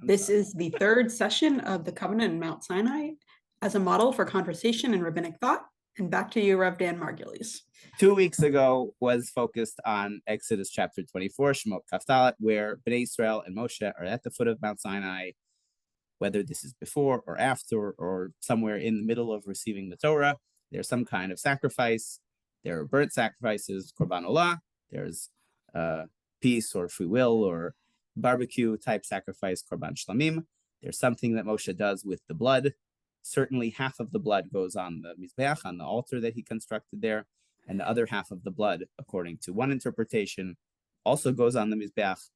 This is the third session of the Covenant in Mount Sinai as a model for conversation and rabbinic thought. And back to you, Rabbi Dan Margulies. 2 weeks ago was focused on Exodus chapter 24, Shemot Kaftalet, where Bnei Israel and Moshe are at the foot of Mount Sinai, whether this is before or after or somewhere in the middle of receiving the Torah. There's some kind of sacrifice. There are burnt sacrifices, korban olah. There's peace or free will or barbecue type sacrifice, korban shlamim. There's something that Moshe does with the blood. Certainly half of the blood goes on the mizbeach, on the altar that he constructed there, and the other half of the blood, according to one interpretation, also goes on the mizbeach.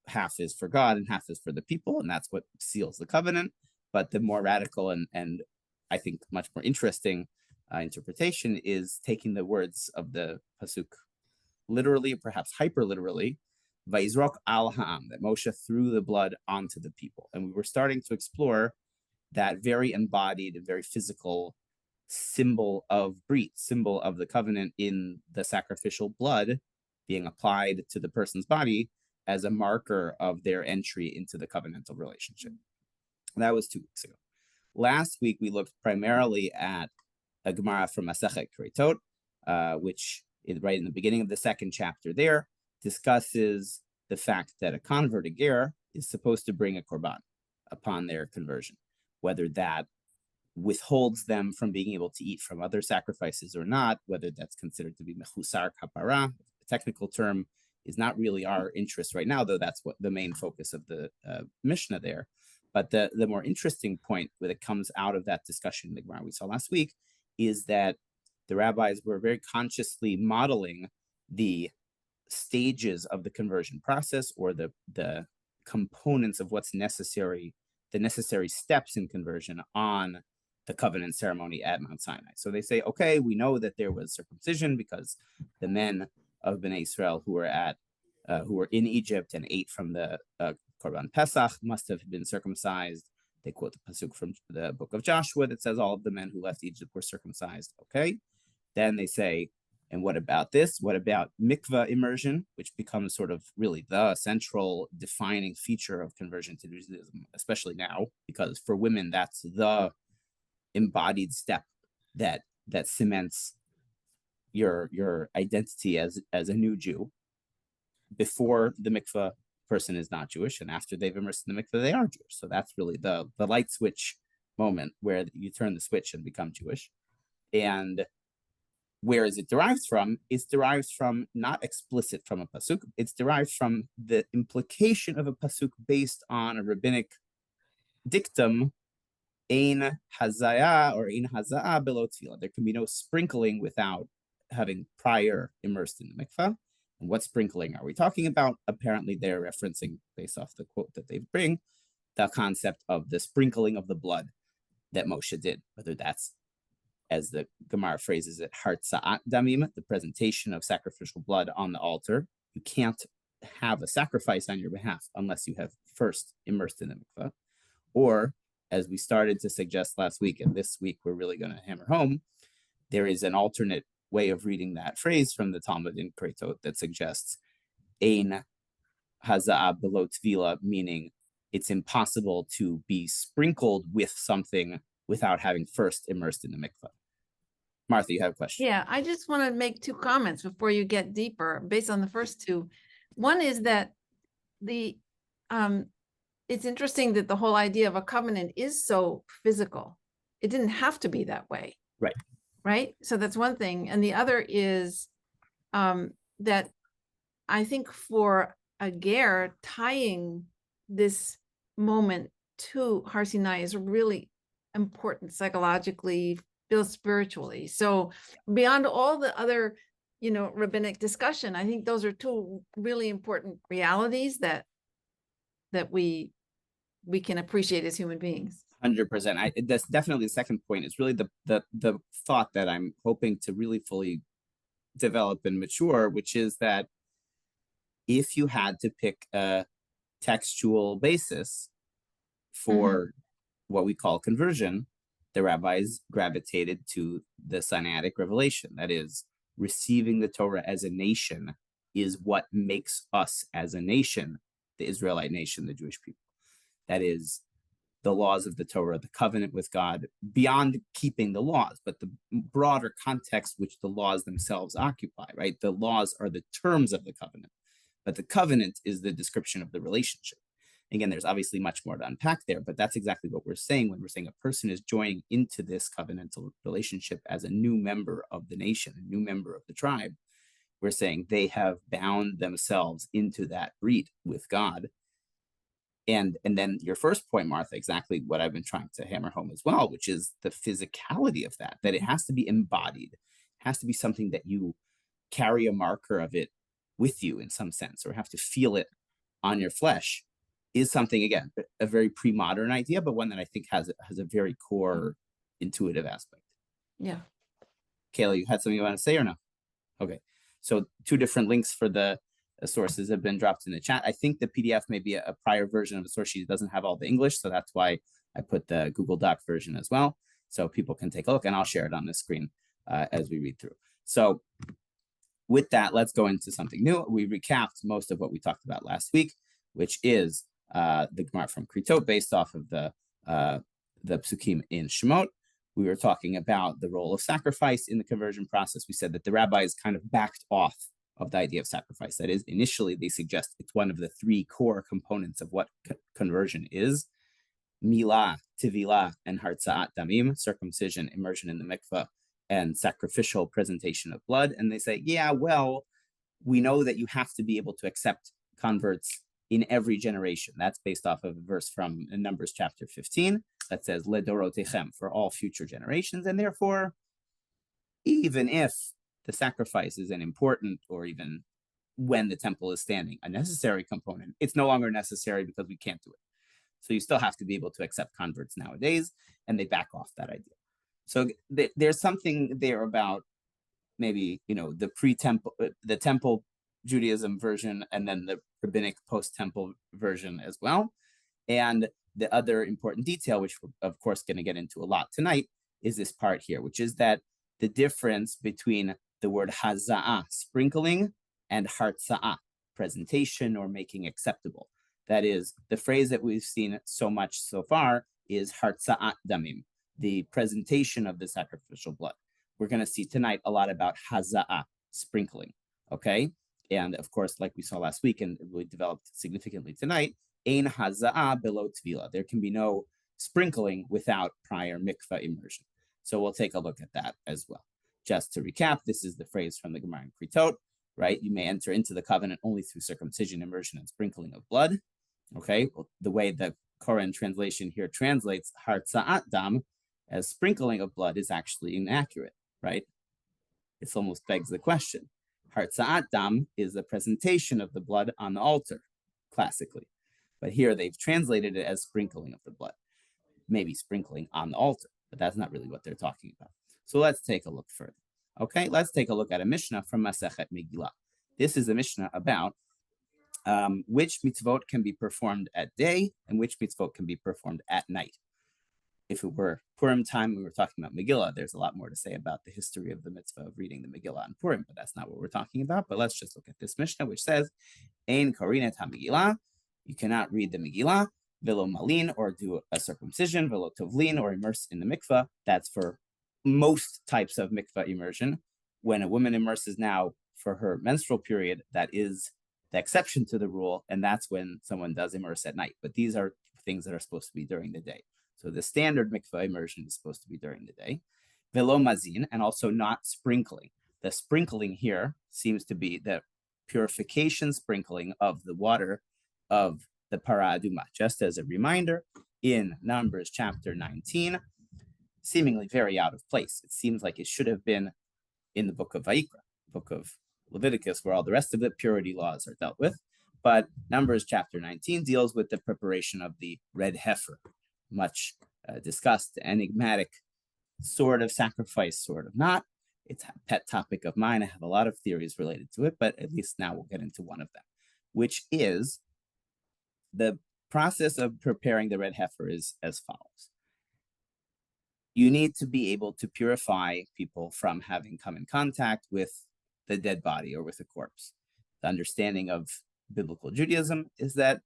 Half is for God and half is for the people, and that's what seals the covenant. But the more radical and I think much more interesting interpretation is taking the words of the pasuk literally, perhaps hyper literally, Vayizrok al ha'am, that Moshe threw the blood onto the people. And we were starting to explore that very embodied and very physical symbol of brit, symbol of the covenant in the sacrificial blood being applied to the person's body as a marker of their entry into the covenantal relationship. That was 2 weeks ago. Last week, we looked primarily at a Gemara from Masechet Keritot, which is right in the beginning of the second chapter there, discusses the fact that a convert, a ger, is supposed to bring a korban upon their conversion, whether that withholds them from being able to eat from other sacrifices or not, whether that's considered to be mechusar kapara. The technical term is not really our interest right now, though that's what the main focus of the Mishnah there. But the more interesting point that comes out of that discussion in the Gemara we saw last week is that the rabbis were very consciously modeling the stages of the conversion process, or the components of what's necessary, the necessary steps in conversion on the covenant ceremony at Mount Sinai. So they say, okay, we know that there was circumcision because the men of Bnei Israel who were in Egypt and ate from the Korban Pesach must have been circumcised. They quote the pasuk from the book of Joshua that says all of the men who left Egypt were circumcised. Okay. Then they say, and what about this? What about mikvah immersion, which becomes sort of really the central defining feature of conversion to Judaism, especially now, because for women, that's the embodied step that cements your identity as a new Jew. Before the mikvah, person is not Jewish, and after they've immersed in the mikvah, they are Jewish. So that's really the light switch moment where you turn the switch and become Jewish. And where is it derived from? It's derived from not explicit from a pasuk. It's derived from the implication of a pasuk based on a rabbinic dictum, ein hazaya or ein hazaa below tefillah. There can be no sprinkling without having prior immersed in the mikvah. And what sprinkling are we talking about? Apparently, they're referencing, based off the quote that they bring, the concept of the sprinkling of the blood that Moshe did, whether that's, as the Gemara phrases it, hartza'at damim, the presentation of sacrificial blood on the altar. You can't have a sacrifice on your behalf unless you have first immersed in the mikvah. Or, as we started to suggest last week, and this week we're really going to hammer home, there is an alternate way of reading that phrase from the Talmud in Keritot that suggests ein haza'ah below tvila, meaning it's impossible to be sprinkled with something without having first immersed in the mikvah. Martha, you have a question? Yeah, I just want to make 2 comments before you get deeper based on the first 2. One is that it's interesting that the whole idea of a covenant is so physical. It didn't have to be that way. Right. Right. So that's one thing. And the other is that I think for a ger, tying this moment to Har Sinai is really important psychologically, spiritually. So beyond all the other, rabbinic discussion, I think those are 2 really important realities that we can appreciate as human beings. 100%. That's definitely the second point. It's really the thought that I'm hoping to really fully develop and mature, which is that if you had to pick a textual basis for what we call conversion, the rabbis gravitated to the Sinaitic revelation. That is, receiving the Torah as a nation is what makes us as a nation, the Israelite nation, the Jewish people. that is the laws of the Torah, the covenant with God, beyond keeping the laws, but the broader context which the laws themselves occupy, right? The laws are the terms of the covenant, but the covenant is the description of the relationship. Again, there's obviously much more to unpack there, but that's exactly what we're saying when we're saying a person is joining into this covenantal relationship as a new member of the nation, a new member of the tribe. We're saying they have bound themselves into that breed with God. And then your first point, Martha, exactly what I've been trying to hammer home as well, which is the physicality of that it has to be embodied. It has to be something that you carry a marker of it with you in some sense, or have to feel it on your flesh, is something, again, a very pre-modern idea, but one that I think has a very core intuitive aspect. Yeah. Kayla, you had something you want to say or no? Okay. So 2 different links for the sources have been dropped in the chat. I think the PDF may be a prior version of the source sheet. It doesn't have all the English, so that's why I put the Google Doc version as well, so people can take a look, and I'll share it on the screen as we read through. So with that, let's go into something new. We recapped most of what we talked about last week, which is the Gemara from Keritot, based off of the psukim in Shemot. We were talking about the role of sacrifice in the conversion process. We said that the rabbis kind of backed off of the idea of sacrifice. That is, initially they suggest it's one of the 3 core components of what conversion is: milah, tevilah, and hartza'at damim, circumcision, immersion in the mikveh, and sacrificial presentation of blood. And they say, yeah, well, we know that you have to be able to accept converts in every generation. That's based off of a verse from Numbers chapter 15 that says, ledorotechem, for all future generations. And therefore, even if the sacrifice is an important, or even when the temple is standing, a necessary component, it's no longer necessary because we can't do it. So you still have to be able to accept converts nowadays, and they back off that idea. So there's something there about maybe, the pre-temple, the temple Judaism version, and then the rabbinic post-temple version as well. And the other important detail, which we're of course going to get into a lot tonight, is this part here, which is that the difference between the word haza'ah, sprinkling, and hartza'ah, presentation or making acceptable. That is, the phrase that we've seen so much so far is hartza'at damim, the presentation of the sacrificial blood. We're going to see tonight a lot about haza'ah, sprinkling, okay? And of course, like we saw last week, and we developed significantly tonight, ein haza'ah below tvila. There can be no sprinkling without prior mikvah immersion. So we'll take a look at that as well. Just to recap, this is the phrase from the Gemara in Keritot, right? You may enter into the covenant only through circumcision, immersion, and sprinkling of blood. Okay, well, the way the Koran translation here translates hartza'at dam as sprinkling of blood is actually inaccurate, right? It almost begs the question. Hartza'at dam is the presentation of the blood on the altar, classically. But here they've translated it as sprinkling of the blood. Maybe sprinkling on the altar, but that's not really what they're talking about. So let's take a look further. Okay, let's take a look at a Mishnah from Masechet Megillah. This is a Mishnah about which mitzvot can be performed at day and which mitzvot can be performed at night. If it were Purim time, we were talking about Megillah, there's a lot more to say about the history of the mitzvah of reading the Megillah on Purim, but that's not what we're talking about. But let's just look at this Mishnah, which says, Ein korinet ha-Megillah, you cannot read the Megillah, velo malin, or do a circumcision, velo tovlin, or immerse in the mikvah. That's for most types of mikvah immersion. When a woman immerses now for her menstrual period, that is the exception to the rule, and that's when someone does immerse at night. But these are things that are supposed to be during the day. So the standard mikvah immersion is supposed to be during the day. Velo mazin, and also not sprinkling. The sprinkling here seems to be the purification sprinkling of the water of the para aduma. Just as a reminder, in Numbers chapter 19, seemingly very out of place. It seems like it should have been in the book of Vayikra, book of Leviticus, where all the rest of the purity laws are dealt with. But Numbers chapter 19 deals with the preparation of the red heifer, much discussed, enigmatic sort of sacrifice, sort of not. It's a pet topic of mine. I have a lot of theories related to it, but at least now we'll get into one of them, which is the process of preparing the red heifer is as follows. You need to be able to purify people from having come in contact with the dead body or with a corpse. The understanding of biblical Judaism is that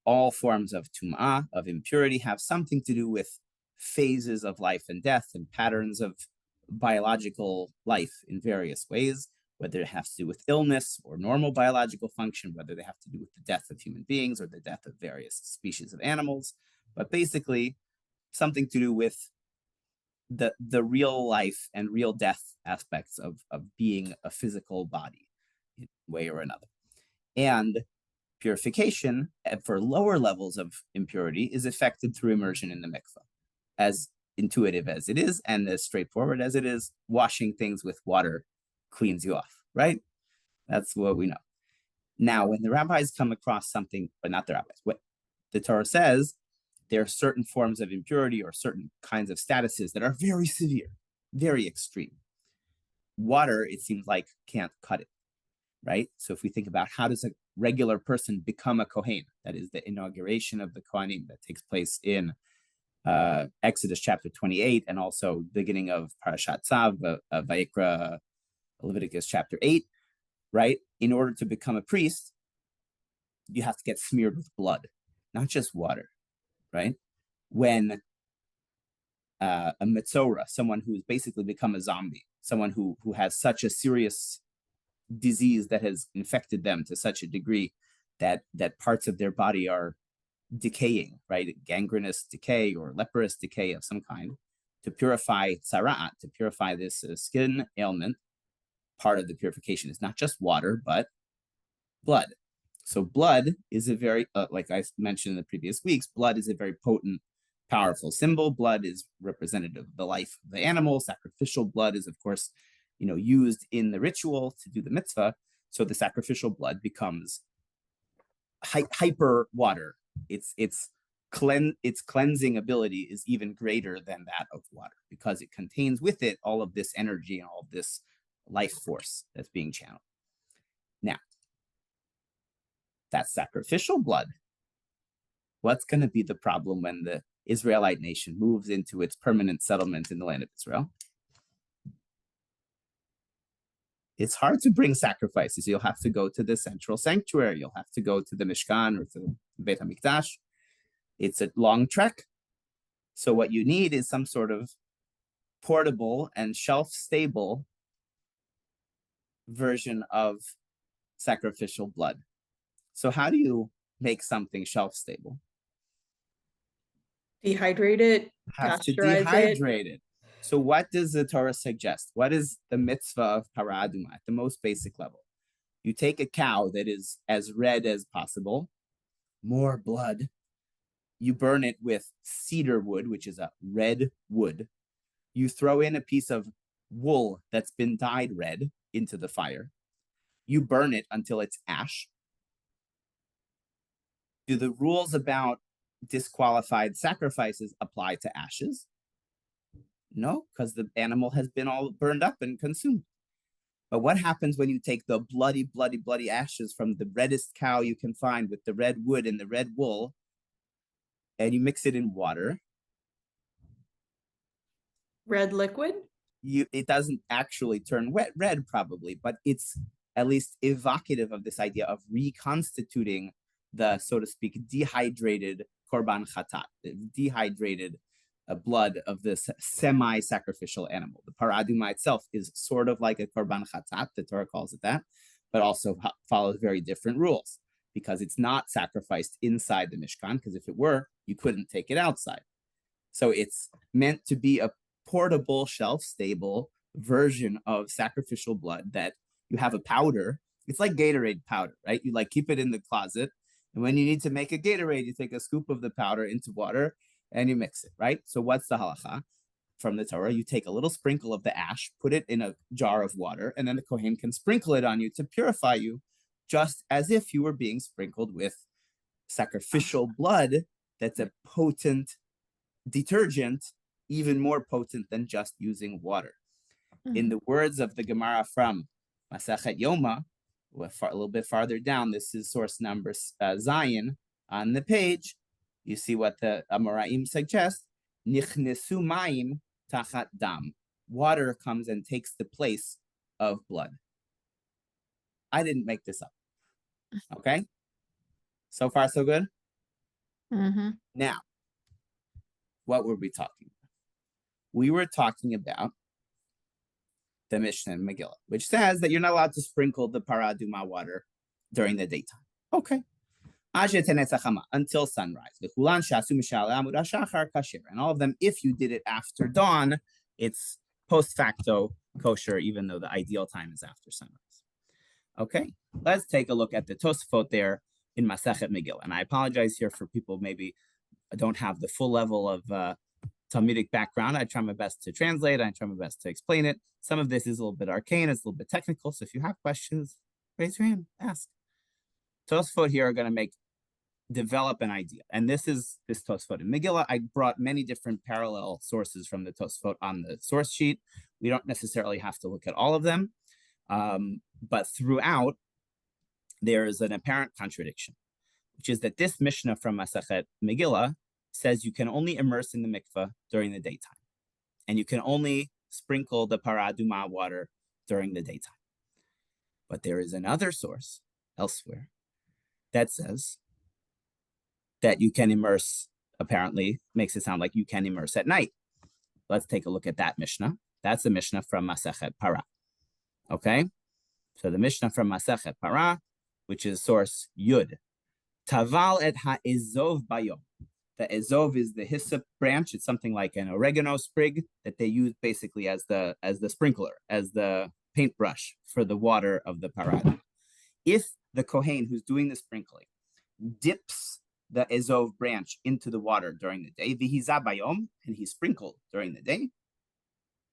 all forms of tum'ah, of impurity, have something to do with phases of life and death and patterns of biological life in various ways, whether it has to do with illness or normal biological function, whether they have to do with the death of human beings or the death of various species of animals, but basically something to do with the real life and real death aspects of being a physical body in one way or another. And purification for lower levels of impurity is effected through immersion in the mikveh. As intuitive as it is and as straightforward as it is, washing things with water cleans you off, right? That's what we know. Now, when the rabbis come across something, but not the rabbis, what the Torah says, there are certain forms of impurity or certain kinds of statuses that are very severe, very extreme. Water, it seems like, can't cut it, right? So if we think about how does a regular person become a Kohen, that is the inauguration of the Kohanim that takes place in Exodus chapter 28 and also beginning of Parashat Tzav, Vayikra, Leviticus chapter 8, right? In order to become a priest, you have to get smeared with blood, not just water, right? When a metzora, someone who's basically become a zombie, someone who has such a serious disease that has infected them to such a degree that parts of their body are decaying, right? Gangrenous decay or leprous decay of some kind. To purify tzara'at, to purify this skin ailment, part of the purification is not just water, but blood. So blood is a very, like I mentioned in the previous weeks, blood is a very potent, powerful symbol. Blood is representative of the life of the animal. Sacrificial blood is, of course, used in the ritual to do the mitzvah. So the sacrificial blood becomes hyper water. Its cleansing ability is even greater than that of water because it contains with it all of this energy and all of this life force that's being channeled. Now, that sacrificial blood, what's going to be the problem when the Israelite nation moves into its permanent settlement in the land of Israel? It's hard to bring sacrifices. You'll have to go to the central sanctuary. You'll have to go to the Mishkan or to the Beit HaMikdash. It's a long trek. So what you need is some sort of portable and shelf-stable version of sacrificial blood. So how do you make something shelf-stable? Dehydrate it, Have to pasteurize dehydrate it. So what does the Torah suggest? What is the mitzvah of parah adumah at the most basic level? You take a cow that is as red as possible, more blood. You burn it with cedar wood, which is a red wood. You throw in a piece of wool that's been dyed red into the fire. You burn it until it's ash. Do the rules about disqualified sacrifices apply to ashes? No, because the animal has been all burned up and consumed. But what happens when you take the bloody, bloody, bloody ashes from the reddest cow you can find with the red wood and the red wool, and you mix it in water? red liquid. It doesn't actually turn red probably, but it's at least evocative of this idea of reconstituting the, so to speak, dehydrated korban chatat, the dehydrated blood of this semi-sacrificial animal. The parah adumah itself is sort of like a korban chatat, the Torah calls it that, but also follows very different rules because it's not sacrificed inside the Mishkan, because if it were, you couldn't take it outside. So it's meant to be a portable, shelf-stable version of sacrificial blood that you have a powder. It's like Gatorade powder, right? You like keep it in the closet, and when you need to make a Gatorade, you take a scoop of the powder into water and you mix it, right? So what's the halacha from the Torah? You take a little sprinkle of the ash, put it in a jar of water, and then the Kohen can sprinkle it on you to purify you, just as if you were being sprinkled with sacrificial blood that's a potent detergent, even more potent than just using water. In the words of the Gemara from Masachet Yoma, a little bit farther down, this is source number Zion on the page, you see what the Amoraim suggest, Nichnesu mayim tachat dam. Water comes and takes the place of blood. I didn't make this up. Okay? So far, so good? Mhm. Now, what were we talking about? We were talking about the Mishnah in Megillah, which says that you're not allowed to sprinkle the paraduma water during the daytime. Okay. Until sunrise. And all of them, if you did it after dawn, it's post facto kosher, even though the ideal time is after sunrise. Okay, let's take a look at the Tosafot there in Masechet Megillah. And I apologize here for people maybe don't have the full level of Talmudic background. I try my best to translate. I try my best to explain it. Some of this is a little bit arcane. It's a little bit technical. So if you have questions, raise your hand, ask. Tosafot here are going to develop an idea. And this is this Tosafot in Megillah. I brought many different parallel sources from the Tosafot on the source sheet. We don't necessarily have to look at all of them. But throughout, there is an apparent contradiction, which is that this Mishnah from Masechet Megillah says you can only immerse in the mikveh during the daytime, and you can only sprinkle the paraduma water during the daytime. But there is another source elsewhere that says that you can immerse, apparently makes it sound like you can immerse at night. Let's take a look at that Mishnah. That's the Mishnah from Masechet Parah. Okay? So the Mishnah from Masechet Parah, which is source Yud. Taval et ha'ezov bayom. The ezov is the hyssop branch. It's something like an oregano sprig that they use basically as the sprinkler, as the paintbrush for the water of the parad. If the kohen who's doing the sprinkling dips the ezov branch into the water during the day, vihiza bayom, and he sprinkled during the day,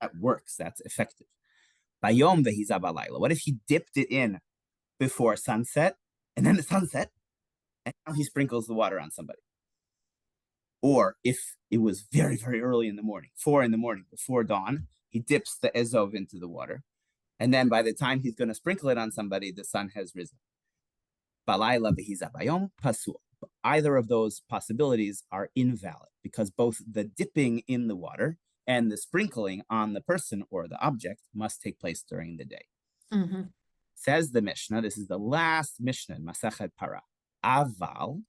that works. That's effective. Bayom vihiza balayla. What if he dipped it in before sunset, and then the sunset, and now he sprinkles the water on somebody? Or if it was very, very early in the morning, 4 in the morning, before dawn, he dips the ezov into the water. And then by the time he's going to sprinkle it on somebody, the sun has risen. Balayla v'hiza bayom pasul. Either of those possibilities are invalid because both the dipping in the water and the sprinkling on the person or the object must take place during the day. Mm-hmm. Says the Mishnah, this is the last Mishnah in Masechet Parah. Aval,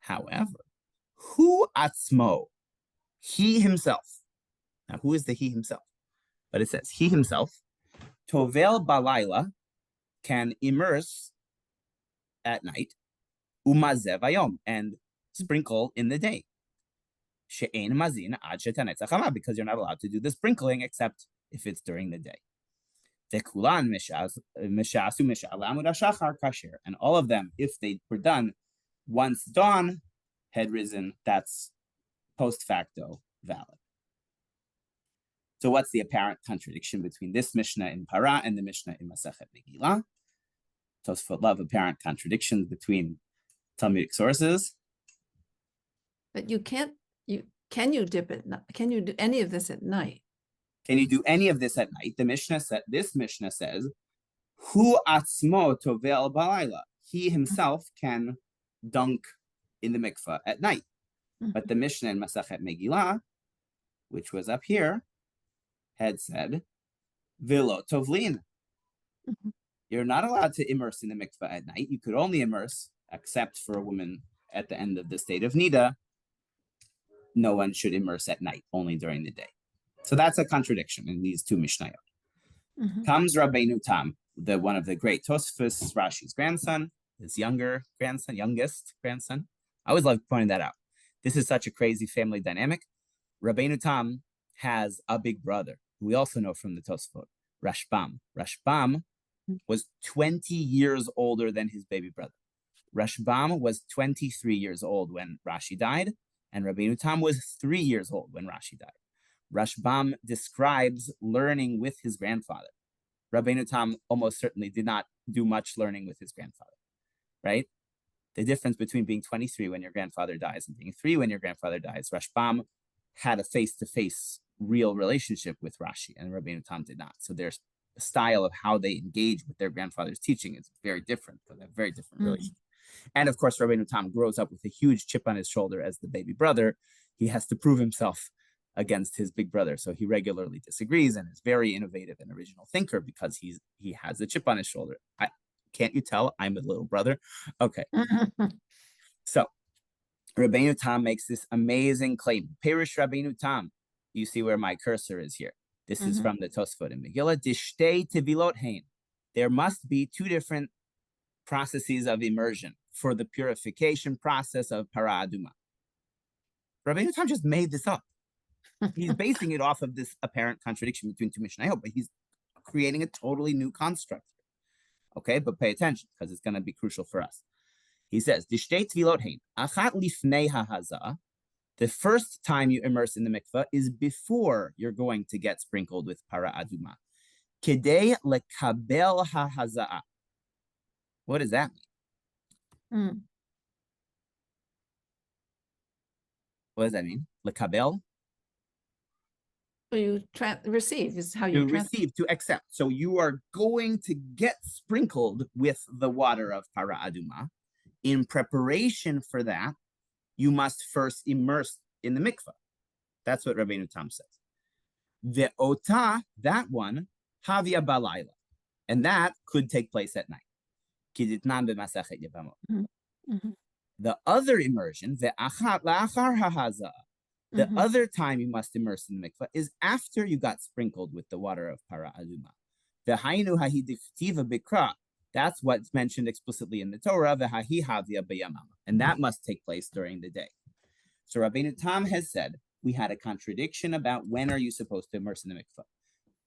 however, hu atzmo, he himself. Now, who is the he himself? But it says he himself, tovel balayla, can immerse at night, umazev ayom, and sprinkle in the day. She'ein mazin ad shetanetz hachama, because you're not allowed to do the sprinkling except if it's during the day. Vekulan mishasu misha'alam udashachar kasher, and all of them, if they were done once dawn had risen, that's post facto valid. So what's the apparent contradiction between this Mishnah in Parah and the Mishnah in Masechet Megillah? Tosafot love apparent contradictions between Talmudic sources. But can you dip it? Can you do any of this at night? Can you do any of this at night? This Mishnah says, Hu atzmo tovel balayla. He himself can dunk in the mikveh at night. Mm-hmm. But the Mishnah in Masechet Megillah, which was up here, had said, Vilo tovlin. Mm-hmm. You're not allowed to immerse in the mikveh at night. You could only immerse, except for a woman at the end of the state of Nida. No one should immerse at night, only during the day. So that's a contradiction in these two Mishnayot. Mm-hmm. Comes Rabbeinu Tam, one of the great Tosafos, Rashi's grandson, his youngest grandson. I always love pointing that out. This is such a crazy family dynamic. Rabbeinu Tam has a big brother, who we also know from the Tosafot, Rashbam. Rashbam was 20 years older than his baby brother. Rashbam was 23 years old when Rashi died, and Rabbeinu Tam was 3 years old when Rashi died. Rashbam describes learning with his grandfather. Rabbeinu Tam almost certainly did not do much learning with his grandfather, right? The difference between being 23 when your grandfather dies and being 3 when your grandfather dies, Rashbam had a face-to-face real relationship with Rashi, and Rabbeinu Tam did not. So their style of how they engage with their grandfather's teaching is very different, because they have very different relationship. And of course, Rabbeinu Tam grows up with a huge chip on his shoulder as the baby brother. He has to prove himself against his big brother. So he regularly disagrees and is very innovative and original thinker because he has a chip on his shoulder. Can't you tell I'm a little brother? Okay. So Rabbeinu Tam makes this amazing claim. Perish Rabbeinu Tam. You see where my cursor is here. This is from the Tosafot in Megillah. Dishtei tevilot hein. There must be two different processes of immersion for the purification process of para aduma. Rabbeinu Tam just made this up. He's basing it off of this apparent contradiction between two Mishnayot, but he's creating a totally new construct. Okay, but pay attention because it's going to be crucial for us. He says, Dishtei tevilot hein. Achat lifnei hahazah. The first time you immerse in the mikveh is before you're going to get sprinkled with para aduma. Kedei lekabel hahazah. What does that mean? What does that mean? Lekabel? So you receive is how you receive, to accept. So you are going to get sprinkled with the water of para aduma. In preparation for that, you must first immerse in the mikveh. That's what Rabbeinu Tam says. The ota, that one, havia balayla. And that could take place at night. The other immersion, the achat la'achar hahazah, the other time you must immerse in the mikveh is after you got sprinkled with the water of para aduma. The hainu hahidiktiva bikra. That's what's mentioned explicitly in the Torah, v'hahi havia b'yamama, and that must take place during the day. So Rabbeinu Tam has said we had a contradiction about when are you supposed to immerse in the mikveh.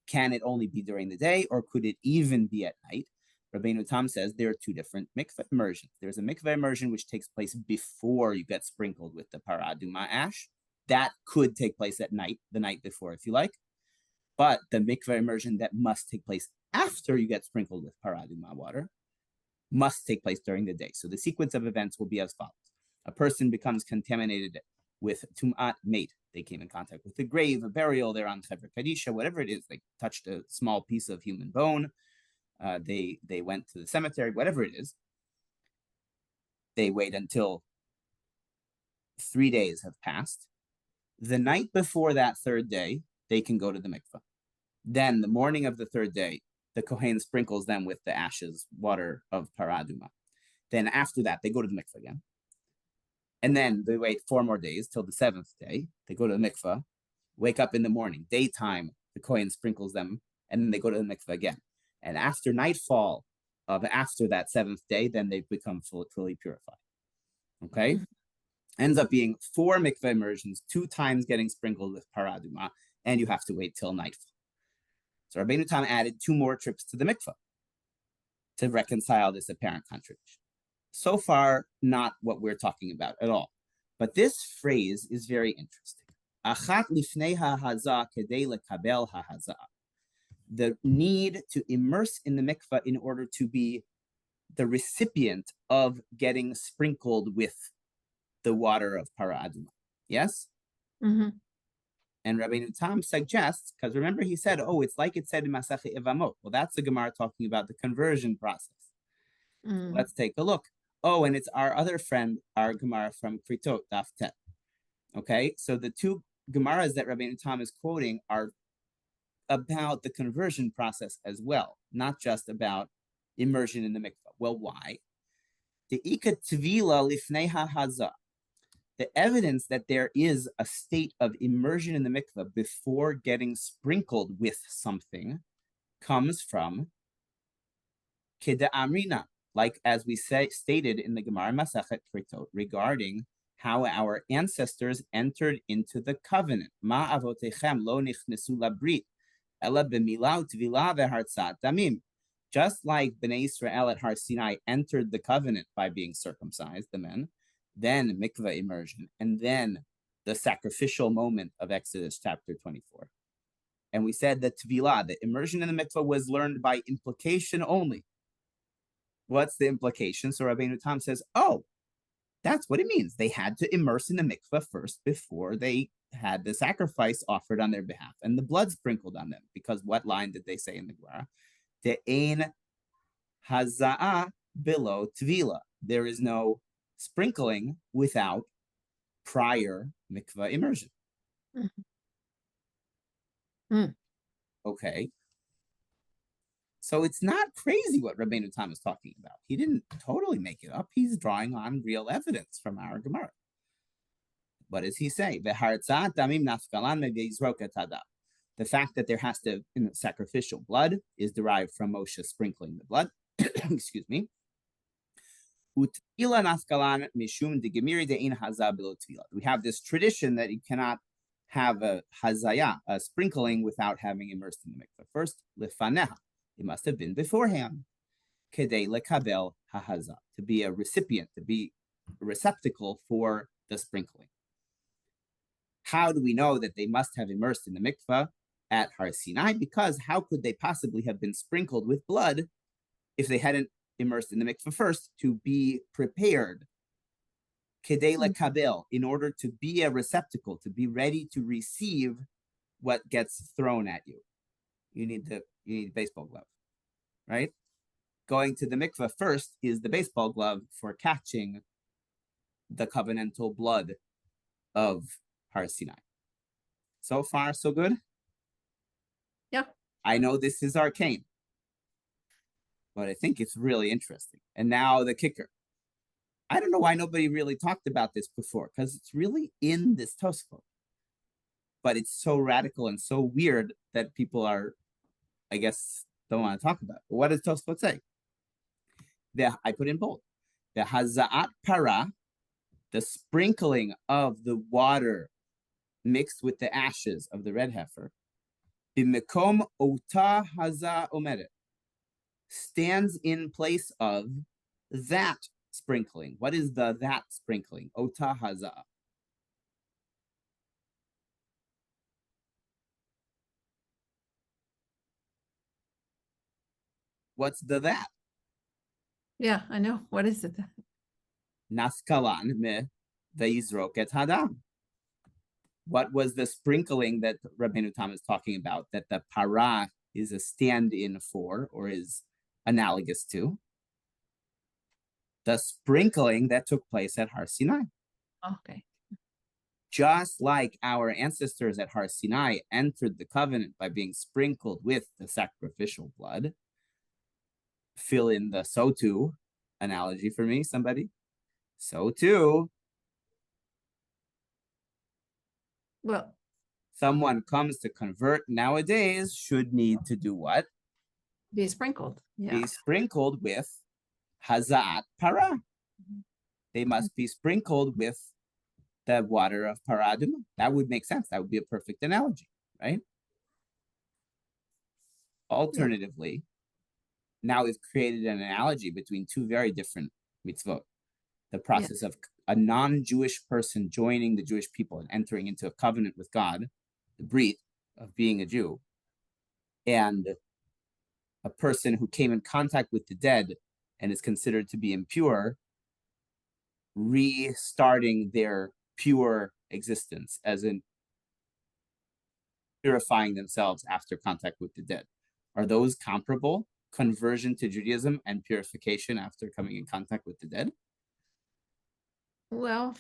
Can it only be during the day, or could it even be at night? Rabbeinu Tam says there are two different mikveh immersions. There's a mikveh immersion which takes place before you get sprinkled with the para aduma ash. That could take place at night, the night before, if you like. But the mikveh immersion that must take place after you get sprinkled with para aduma water must take place during the day. So the sequence of events will be as follows. A person becomes contaminated with tum'at mate. They came in contact with the grave, a burial, they're on Hever Kadisha, whatever it is. They touched a small piece of human bone. They went to the cemetery, whatever it is. They wait until 3 days have passed. The night before that third day, they can go to the mikveh. Then the morning of the third day, the Kohen sprinkles them with the ashes, water of para aduma. Then after that, they go to the mikveh again. And then they wait 4 more days till the 7th day. They go to the mikveh, wake up in the morning, daytime, the Kohen sprinkles them, and then they go to the mikveh again. And after nightfall of after that 7th day, then they become fully purified. Okay? Ends up being 4 mikveh immersions, 2 times getting sprinkled with para aduma, and you have to wait till nightfall. So Rabbeinu Tam added 2 more trips to the mikveh to reconcile this apparent contradiction. So far, not what we're talking about at all. But this phrase is very interesting. Achat lifnei hahazah kedei lekabel hahazah. The need to immerse in the mikveh in order to be the recipient of getting sprinkled with the water of para aduma. Yes? And Rabbeinu Tam suggests, because remember he said, oh, it's like it said in Masechet Evamot. Well, that's the Gemara talking about the conversion process. Let's take a look. Oh, and it's our other friend, our Gemara from Keritot, Daf Tet. Okay, so the 2 Gemaras that Rabbeinu Tam is quoting are about the conversion process as well, not just about immersion in the mikvah. Well, why? The Ika Tvila Lifnei HaHazah. The evidence that there is a state of immersion in the mikveh before getting sprinkled with something comes from Keda Amrina, like as we stated in the Gemara Masechet Keritot regarding how our ancestors entered into the covenant. Ma avotechem lo nichnesu labrit, ela b'mila u'tvila ve'hartzat damim. Just like Bnei Israel at Har Sinai entered the covenant by being circumcised, the men, then mikveh immersion, and then the sacrificial moment of Exodus chapter 24. And we said that Tvilah, the immersion in the mikveh, was learned by implication only. What's the implication? So Rabbeinu Tam says, oh, that's what it means. They had to immerse in the mikveh first before they had the sacrifice offered on their behalf and the blood sprinkled on them. Because what line did they say in the Gemara? De'ein haza'ah below Tvilah. There is no sprinkling without prior mikveh immersion. Okay. So it's not crazy what Rabbeinu Tam is talking about. He didn't totally make it up. He's drawing on real evidence from our Gemara. What does he say? The fact that there has to sacrificial blood is derived from Moshe sprinkling the blood. Excuse me. We have this tradition that you cannot have a hazaya, a sprinkling, without having immersed in the mikveh. First, lefaneha, it must have been beforehand. Kedei lekabel hahaza, to be a recipient, to be a receptacle for the sprinkling. How do we know that they must have immersed in the mikveh at Har Sinai? Because how could they possibly have been sprinkled with blood if they hadn't immersed in the mikveh first to be prepared? Kedei lekabel, in order to be a receptacle, to be ready to receive what gets thrown at you. You need a baseball glove, right? Going to the mikveh first is the baseball glove for catching the covenantal blood of Har Sinai. So far, so good? Yeah. I know this is arcane, but I think it's really interesting. And now the kicker. I don't know why nobody really talked about this before, because it's really in this Tosafot. But it's so radical and so weird that people are, I guess, don't want to talk about it. But what does Tosafot say? I put in bold. The haza'at para, the sprinkling of the water mixed with the ashes of the red heifer, b'mekom ota haza omeret, stands in place of that sprinkling. What is that sprinkling? Ota haza. What's that? Yeah, I know. What is it? Naskalan me ve'yizrok et hadam. What was the sprinkling that Rabbeinu Tam is talking about, that the para is a stand-in for, or is analogous to? The sprinkling that took place at Har Sinai. Okay. Just like our ancestors at Har Sinai entered the covenant by being sprinkled with the sacrificial blood. Fill in the so too analogy for me, somebody. So too, Well, someone comes to convert nowadays should need to do what? be sprinkled. Yeah. Be sprinkled with haza'at para. They must be sprinkled with the water of paradum. That would make sense. That would be a perfect analogy, right? Alternatively, now we've created an analogy between two very different mitzvot. The process of a non-Jewish person joining the Jewish people and entering into a covenant with God, the brit of being a Jew, and a person who came in contact with the dead and is considered to be impure, restarting their pure existence, as in purifying themselves after contact with the dead. Are those comparable? Conversion to Judaism and purification after coming in contact with the dead? Well,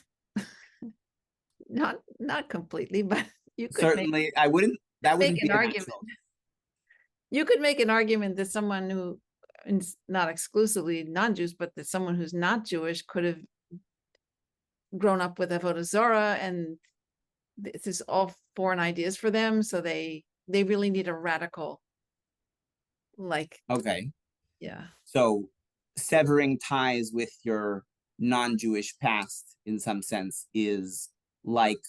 not completely, but you could Certainly, that wouldn't be an argument. actual. You could make an argument that someone who is not exclusively non-Jews, but that someone who's not Jewish could have grown up with Avodah Zarah, and this is all foreign ideas for them. So they really need a radical, Okay. Yeah. So severing ties with your non-Jewish past, in some sense, is like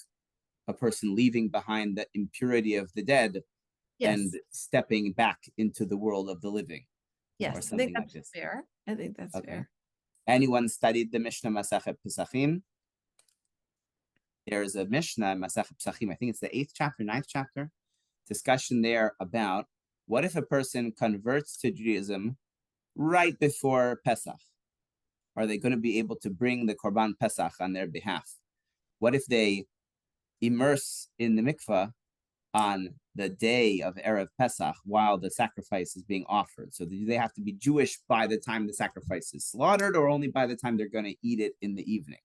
a person leaving behind the impurity of the dead and stepping back into the world of the living. Yes, or something like this. Fair. I think that's fair. Anyone studied the Mishnah Masachet Pesachim? There's a Mishnah Masachet Pesachim, I think it's the 8th chapter, 9th chapter, discussion there about what if a person converts to Judaism right before Pesach? Are they going to be able to bring the Korban Pesach on their behalf? What if they immerse in the mikveh on the day of Erev Pesach while the sacrifice is being offered? So do they have to be Jewish by the time the sacrifice is slaughtered, or only by the time they're going to eat it in the evening?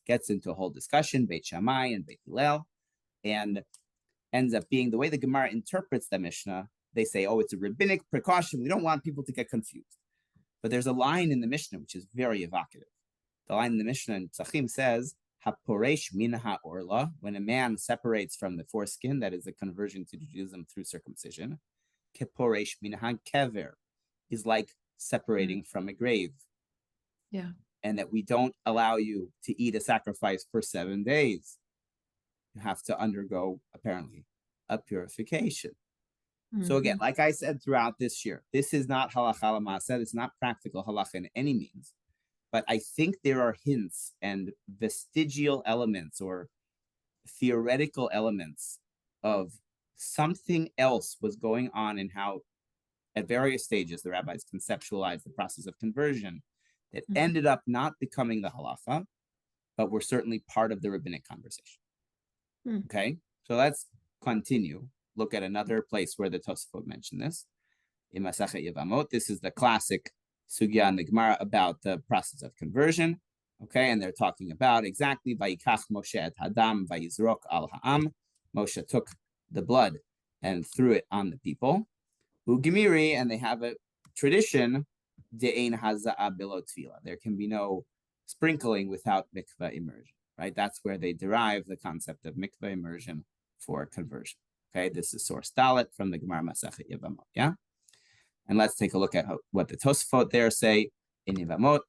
Gets into a whole discussion, Beit Shammai and Beit Hillel, and ends up being the way the Gemara interprets the Mishnah. They say, oh, it's a rabbinic precaution. We don't want people to get confused. But there's a line in the Mishnah which is very evocative. The line in the Mishnah in Pesachim says, haporesh min ha'orla, when a man separates from the foreskin, that is a conversion to Judaism through circumcision, keporesh min ha'kever, is like separating from a grave. Yeah. And that we don't allow you to eat a sacrifice for 7 days. You have to undergo, apparently, a purification. So again, like I said throughout this year, this is not halakha l'maaseh, it's not practical halakha in any means. But I think there are hints and vestigial elements or theoretical elements of something else was going on in how, at various stages, the rabbis conceptualized the process of conversion that ended up not becoming the halakha, but were certainly part of the rabbinic conversation. Okay, so let's continue. Look at another place where the Tosafot mentioned this. In Masachet Yevamot, this is the classic sugya in the Gemara about the process of conversion. Okay, and they're talking about exactly Vayikach Moshe et Hadam Vayizrok al Ha'am. Moshe took the blood and threw it on the people. Ugemiri, and they have a tradition. De'ein haza'a bilo tefillah. There can be no sprinkling without mikvah immersion. Right, that's where they derive the concept of mikvah immersion for conversion. Okay, this is source Dalet from the Gemara Masachet Yevamot. Yeah, and let's take a look at what the Tosafot there say in Yevamot.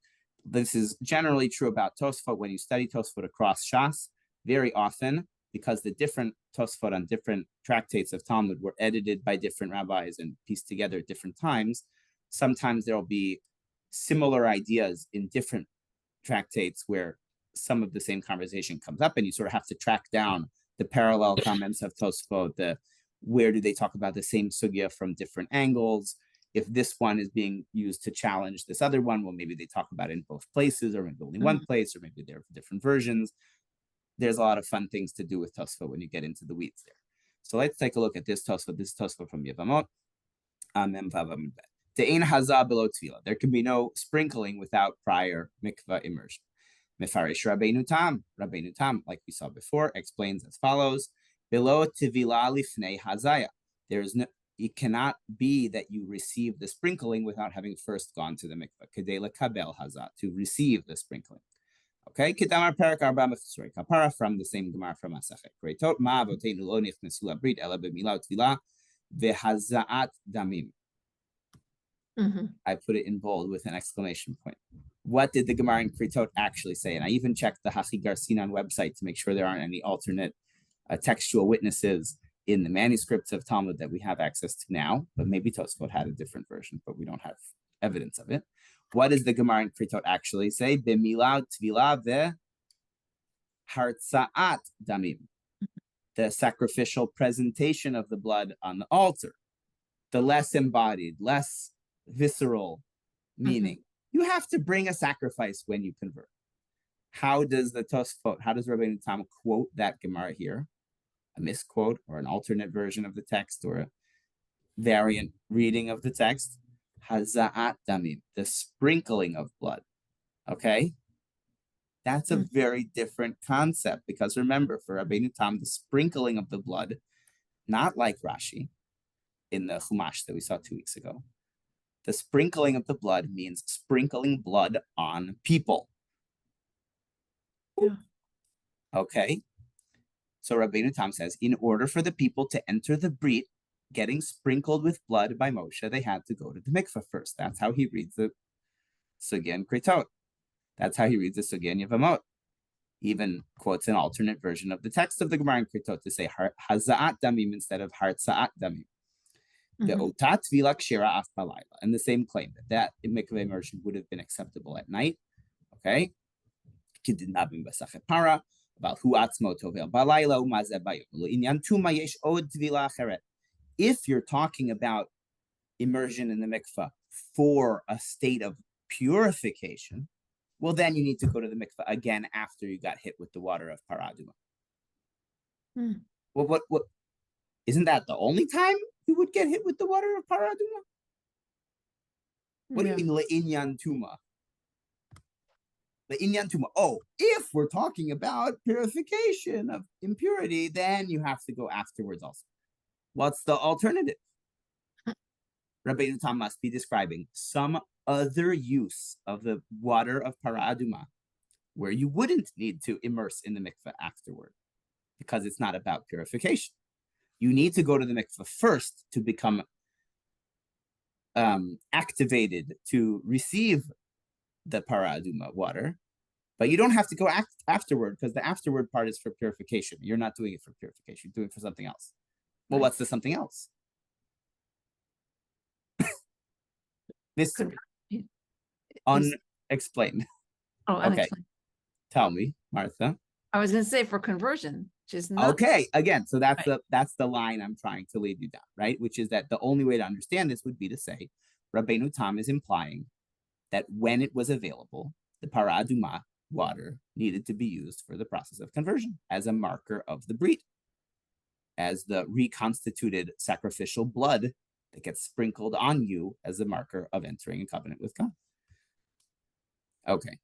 This is generally true about Tosafot. When you study Tosafot across Shas, very often, because the different Tosafot on different tractates of Talmud were edited by different rabbis and pieced together at different times, sometimes there will be similar ideas in different tractates where some of the same conversation comes up, and you sort of have to track down the parallel comments of Tosafot, where do they talk about the same sugya from different angles? If this one is being used to challenge this other one, well, maybe they talk about it in both places, or maybe only one place, or maybe they're different versions. There's a lot of fun things to do with Tosafot when you get into the weeds there. So let's take a look at this Tosafot. This is Tosafot from Yevamot. De'ein hazah below tefillah. There can be no sprinkling without prior mikvah immersion. Mefarish Rabbeinu Tam, like we saw before, explains as follows: below tevilah lifnei hazaya. There is no, it cannot be that you receive the sprinkling without having first gone to the mikvah. Kedei lekabel hazah, to receive the sprinkling. Okay, Kedamar Perak Arba Mefusrei Kapara from the same Gemara from Masachet Keritot. Ma avoteinu lo nichnesu labrit ela b'milah utvilah vehazaat damim. I put it in bold with an exclamation point. What did the Gemara in Keritot actually say? And I even checked the Hachigar Sinan website to make sure there aren't any alternate textual witnesses in the manuscripts of Talmud that we have access to now. But maybe Tosafot had a different version, but we don't have evidence of it. What does the Gemara in Keritot actually say? B'milah tvilah vehartzaat damim. The sacrificial presentation of the blood on the altar. The less embodied, less visceral meaning. You have to bring a sacrifice when you convert. How does the Tosafot, how does Rabbi Tam quote that Gemara here? A misquote or an alternate version of the text or a variant reading of the text? Haza'at damim, the sprinkling of blood. Okay? That's a very different concept, because remember, for Rabbi Tam, the sprinkling of the blood, not like Rashi in the Chumash that we saw 2 weeks ago. The sprinkling of the blood means sprinkling blood on people. Yeah. Okay. So Rabbeinu Tam says, in order for the people to enter the Brit, getting sprinkled with blood by Moshe, they had to go to the mikveh first. That's how he reads the Sugya in Keritot. That's how he reads the Sugya in Yevamot. He even quotes an alternate version of the text of the Gemara in Keritot to say haza'at damim instead of hartza'at damim. The otat tvila kshira af balayla, and the same claim that mikveh immersion would have been acceptable at night. Okay, kidnabim basachet para about hu atzmo tovel balayla umazeh bayom inyan tuma yesh od tvila acheret. If you're talking about immersion in the mikveh for a state of purification, well, then you need to go to the mikveh again after you got hit with the water of paraduma. Well, what? Isn't that the only time you would get hit with the water of paraduma? What do you mean le'inyan tuma? Le'inyan tuma. Oh, if we're talking about purification of impurity, then you have to go afterwards also. What's the alternative? Rabbeinu Tam must be describing some other use of the water of paraduma where you wouldn't need to immerse in the mikveh afterward, because it's not about purification. You need to go to the mikveh first to become activated to receive the para aduma water, but you don't have to go afterward, because the afterward part is for purification. You're not doing it for purification, you're doing it for something else. Well, what's the something else? Mystery. Unexplained. Oh, okay. unexplained. Tell me, Martha. I was going to say for conversion, which is not. Okay, again, so that's the line I'm trying to lead you down, right? Which is that the only way to understand this would be to say, Rabbeinu Tam is implying that when it was available, the para aduma water needed to be used for the process of conversion as a marker of the breed, as the reconstituted sacrificial blood that gets sprinkled on you as a marker of entering a covenant with God. Okay.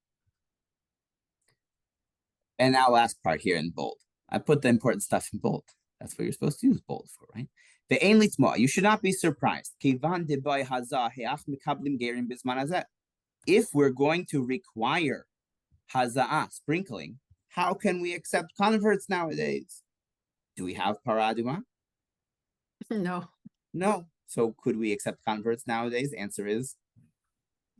And now last part here in bold. I put the important stuff in bold. That's what you're supposed to use bold for, right? You should not be surprised. If we're going to require haza'ah, sprinkling, how can we accept converts nowadays? Do we have para aduma? No. No. So could we accept converts nowadays? Answer is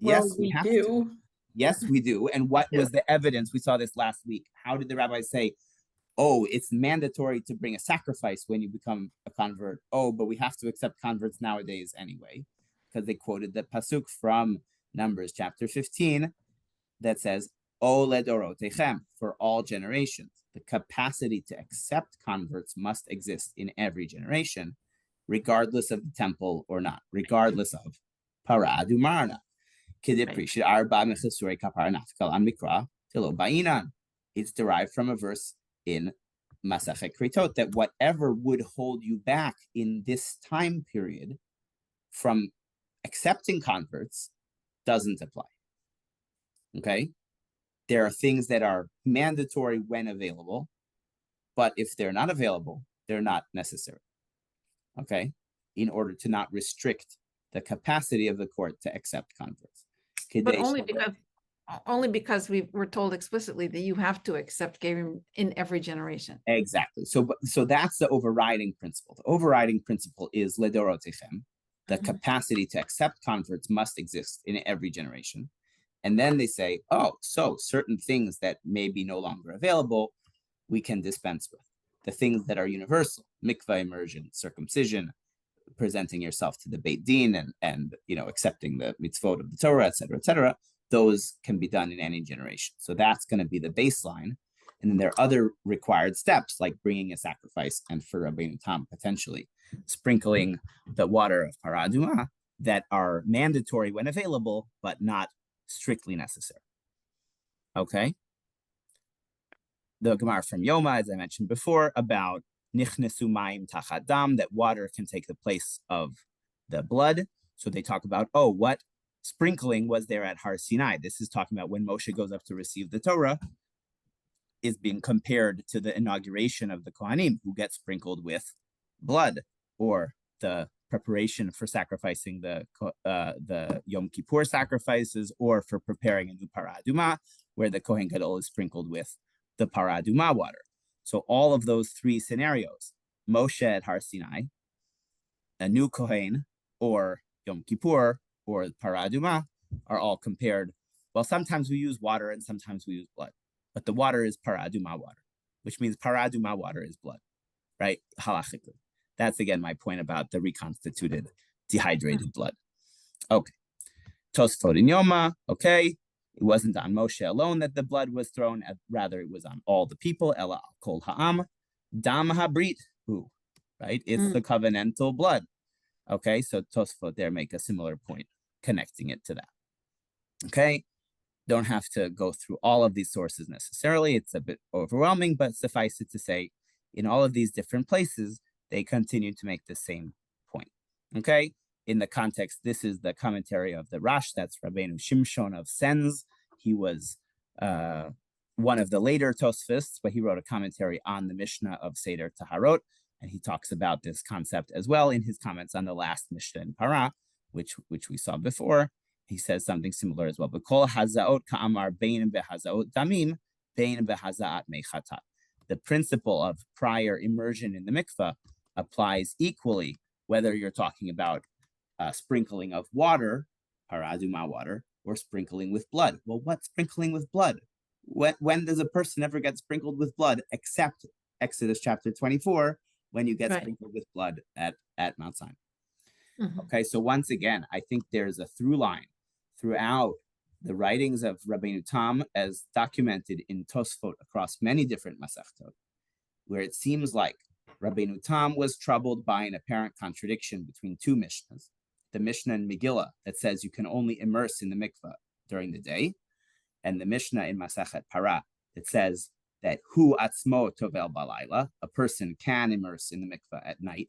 Well, yes, we have do. to. Yes, we do. And what was the evidence? We saw this last week. How did the rabbis say, oh, it's mandatory to bring a sacrifice when you become a convert? Oh, but we have to accept converts nowadays anyway, because they quoted the pasuk from Numbers chapter 15 that says, O ledorotechem, for all generations. The capacity to accept converts must exist in every generation, regardless of the temple or not, regardless of para adumarna. It's derived from a verse in Masachet Keritot that whatever would hold you back in this time period from accepting converts doesn't apply. Okay? There are things that are mandatory when available, but if they're not available, they're not necessary. Okay? In order to not restrict the capacity of the court to accept converts. But only because we were told explicitly that you have to accept Gerim in every generation. Exactly. So that's the overriding principle. The overriding principle is ledorotechem. The capacity to accept converts must exist in every generation. And then they say, oh, so certain things that may be no longer available, we can dispense with. The things that are universal, mikvah immersion, circumcision, presenting yourself to the Beit Din and accepting the mitzvot of the Torah, etc., those can be done in any generation. So that's going to be the baseline. And then there are other required steps, like bringing a sacrifice, and for Rabbeinu Tam, potentially sprinkling the water of para aduma, that are mandatory when available, but not strictly necessary. Okay? The Gemara from Yoma, as I mentioned before, about nichnesu mayim tachat dam, that water can take the place of the blood. So they talk about, oh, what sprinkling was there at Har Sinai? This is talking about when Moshe goes up to receive the Torah, is being compared to the inauguration of the Kohanim, who get sprinkled with blood, or the preparation for sacrificing the Yom Kippur sacrifices, or for preparing a new para aduma, where the Kohen Gadol is sprinkled with the para aduma water. So all of those three scenarios, Moshe at Har Sinai, a new Kohen, or Yom Kippur, or para aduma, are all compared. Well, sometimes we use water and sometimes we use blood, but the water is para aduma water, which means para aduma water is blood, right? Halachically. That's again my point about the reconstituted, dehydrated blood. Okay. Tosafot in Yoma, okay. It wasn't on Moshe alone that the blood was thrown, rather it was on all the people. Ela kol ha'am, dam habrit, who, right? It's the covenantal blood. Okay, so Tosafot there make a similar point, connecting it to that. Okay, don't have to go through all of these sources necessarily. It's a bit overwhelming, but suffice it to say, in all of these different places, they continue to make the same point. Okay, in the context, this is the commentary of the Rash, that's Rabbeinu Shimshon of Sens. He was one of the later Tosfists, but he wrote a commentary on the Mishnah of Seder Taharot, and he talks about this concept as well in his comments on the last Mishnah in Para, which we saw before. he says something similar as well. But kol hazaot ka'amar bein behazaot damim, bein behazaat mechatat. The principle of prior immersion in the mikveh applies equally, whether you're talking about sprinkling of water, paraduma water, or sprinkling with blood. Well, what's sprinkling with blood? When does a person ever get sprinkled with blood, except Exodus chapter 24, when you get sprinkled with blood at Mount Sinai? Okay, so once again, I think there's a through line throughout the writings of Rabbeinu Tam, as documented in Tosafot across many different Masechtot, where it seems like Rabbeinu Tam was troubled by an apparent contradiction between two Mishnahs. The Mishnah in Megillah that says you can only immerse in the mikveh during the day, and the Mishnah in Masechet Parah that says that hu atzmo tovel balayla, a person can immerse in the mikveh at night,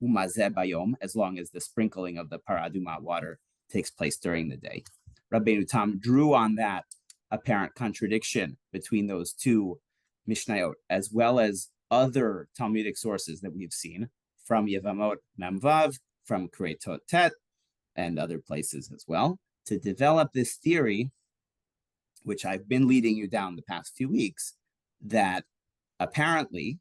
umazeh bayom, as long as the sprinkling of the paraduma water takes place during the day. Rabbeinu Tam drew on that apparent contradiction between those two Mishnayot, as well as other Talmudic sources that we've seen from Yevamot Memvav, from Keritot Tet, and other places as well, to develop this theory, which I've been leading you down the past few weeks, that apparently,